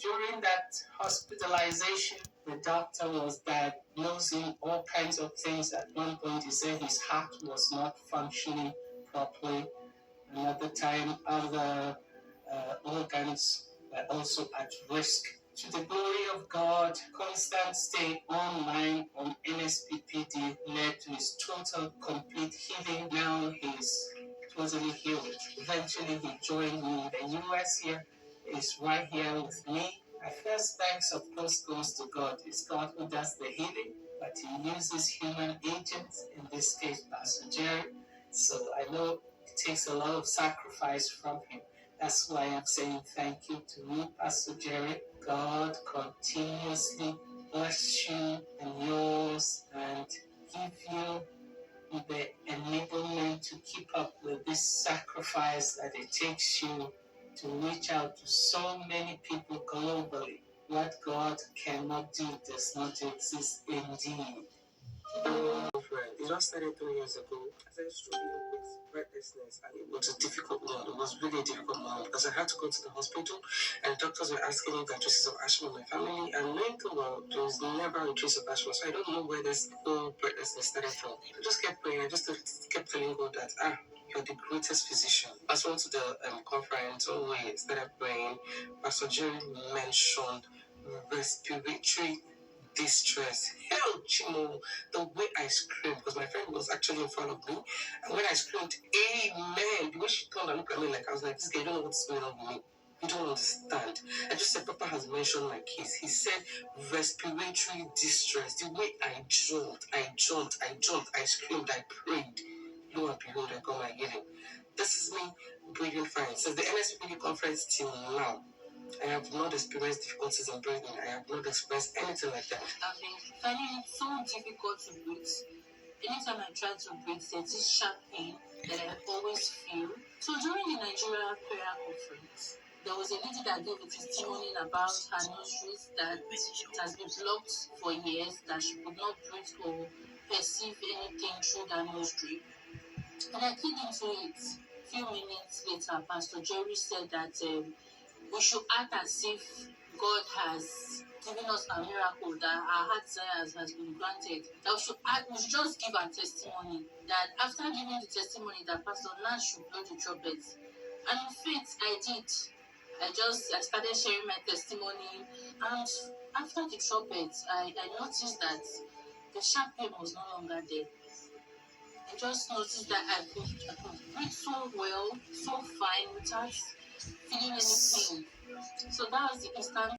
During that hospitalization, the doctor was diagnosing all kinds of things. At one point, he said his heart was not functioning properly. Another time, other organs were also at risk. To the glory of God, constant stay online on NSPPD led to his total, complete healing. Now he's totally healed. Eventually, he joined me in the US here. He's right here with me. My first thanks, of course, goes to God. It's God who does the healing, but he uses human agents, in this case, Pastor Jerry. So I know it takes a lot of sacrifice from him. That's why I'm saying thank you to you, Pastor Jerry. God continuously bless you and yours and give you the enablement to keep up with this sacrifice that it takes you to reach out to so many people globally. What God cannot do does not exist indeed. It just started 3 years ago. I started struggling with breathlessness, and it was a difficult one. It was really a difficult one because I had to go to the hospital, and the doctors were asking if there are traces of asthma in my family. And knowing the world, there was never a trace of asthma, so I don't know where this whole breathlessness started from. I just kept praying. I just kept telling God that you're the greatest physician. As well to the conference, we started praying. Pastor Jerry mentioned respiratory distress. Hell, Chimo, the way I screamed, because my friend was actually in front of me, and when I screamed, Amen, the way she turned and looked at me like, I was like, this guy, you don't know what's going on with me. You don't understand. I just said, Papa has mentioned my case. He said, respiratory distress. The way I jumped, I screamed, I prayed. Lo and behold, I got my healing. This is me breathing fine. Since the NSPPD conference till now, I have not experienced difficulties in breathing. I have not experienced anything like that. I've been finding it so difficult to breathe. Anytime I try to breathe, there's this sharp pain that I always feel. So during the Nigeria prayer conference, there was a lady that gave a testimony about her nostrils that it has been blocked for years, that she could not breathe or perceive anything through that nostril. And I keyed into it. A few minutes later, Pastor Jerry said that we should act as if God has given us a miracle, that our heart desires has been granted. That we should just give our testimony. That after giving the testimony, that Pastor Nash should blow the trumpet. And in faith, I did. I started sharing my testimony, and after the trumpet, I noticed that the sharp pain was no longer there. I just noticed that I could breathe so well, so fine, without feeling any pain. So that was the instant